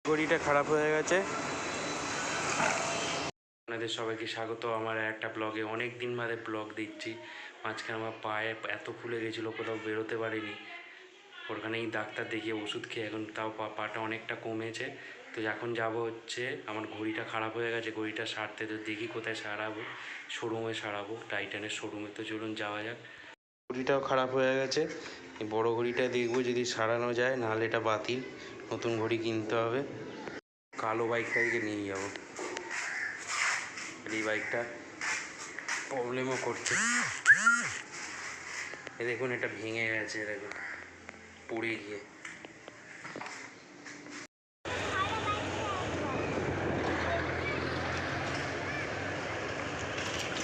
ঘড়িটা খারাপ হয়ে গেছে। আপনাদের সবাইকে স্বাগত আমার একটা ব্লগে। অনেক দিন বাদে ব্লগ দিচ্ছি। মাঝখানে আমার পায়ে এত ফুলে গেছিলো, কোথাও বেরোতে পারিনি। ওখানেই ডাক্তার দেখিয়ে ওষুধ খেয়ে এখন তাও পাটা অনেকটা কমেছে। তো এখন যাব হচ্ছে, আমার ঘড়িটা খারাপ হয়ে গেছে, ঘড়িটা সারতে। তো দেখি কোথায় সারাবো, শোরুমে সারাবো, টাইটানের শোরুমে। তো চলুন যাওয়া যাক। ঘড়িটাও খারাপ হয়ে গেছে, এই বড়ো ঘড়িটা দেখবো যদি সারানো যায়, নাহলে এটা বাতিল, নতুন ঘড়ি কিনতে হবে। কালো বাইকটাকে নিয়ে যাবো। এই বাইকটা প্রবলেমও করছে। এ দেখুন, এটা ভেঙে গেছে, দেখুন পড়ে গিয়ে।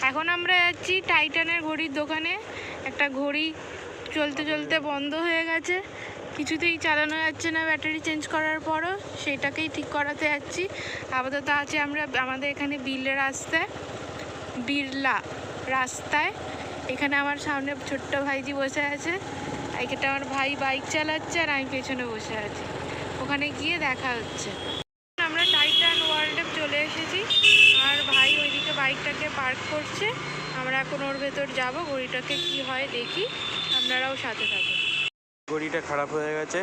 এখন আমরা যাচ্ছি টাইটানের ঘড়ির দোকানে। একটা ঘড়ি চলতে চলতে বন্ধ হয়ে গেছে, কিছুতেই চালানো যাচ্ছে না ব্যাটারি চেঞ্জ করার পরও। সেটাকেই ঠিক করাতে যাচ্ছি। আপাতত আছে আমরা আমাদের এখানে বিড়লা রাস্তায়। এখানে আমার সামনে ছোট্ট ভাইজি বসে আছে। এটা আমার ভাই বাইক চালাচ্ছে আর আমি পেছনে বসে আছি। ওখানে গিয়ে দেখা হচ্ছে। আমরা টাইটান ওয়ার্ল্ডে চলে এসেছি আর ভাই ওইদিকে বাইকটাকে পার্ক করছে। আমরা এখন ওর ভেতর যাবো, ঘড়িটাকে কি হয় দেখি, আপনারাও সাথে থাকুন। ঘড়িটা খারাপ হয়ে গেছে।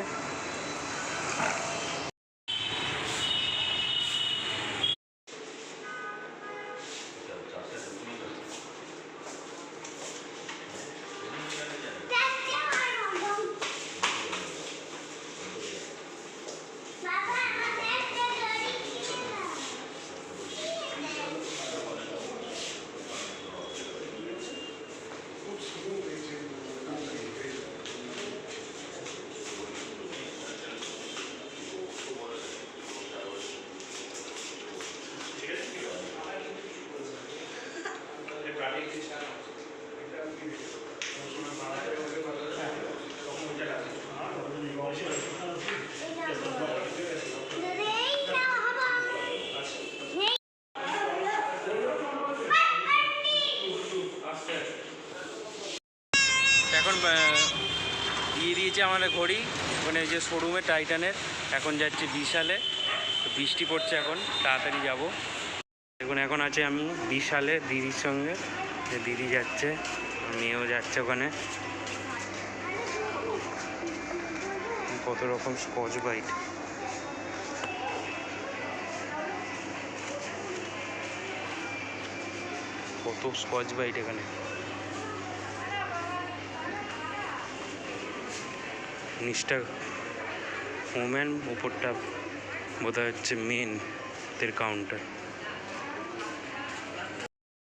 এখন দিয়ে দিয়েছে আমাদের ঘড়ি ওখানে, যে শোরুমে টাইটানের। এখন যাচ্ছি বিশালে। বৃষ্টি পড়ছে, এখন তাড়াতাড়ি যাব। দেখুন এখন আছে আমি বিশালে দিদির সঙ্গে। দিদি যাচ্ছে, মেয়েও যাচ্ছে ওখানে। কত রকম স্কচ ব্রাইট, কত স্কচ ব্রাইট এখানে। নিচটা ওম্যান, উপরটা বোধহয় হচ্ছে মেনদের কাউন্টার।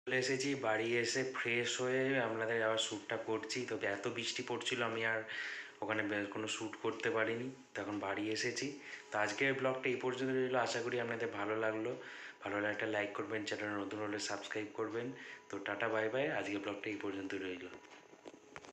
চলে এসেছি বাড়ি, এসে ফ্রেশ হয়ে আপনাদের আবার শ্যুটটা করছি। তবে এত বৃষ্টি পড়ছিল, আমি আর ওখানে কোনো শ্যুট করতে পারিনি। তখন বাড়ি এসেছি। তো আজকের ব্লগটা এই পর্যন্ত রইল। আশা করি আপনাদের ভালো লাগলো। ভালো লাগলে একটা লাইক করবেন, চ্যানেল নতুন হলে সাবস্ক্রাইব করবেন। তো টাটা বাই বাই, আজকের ব্লগটা এই পর্যন্ত রইল।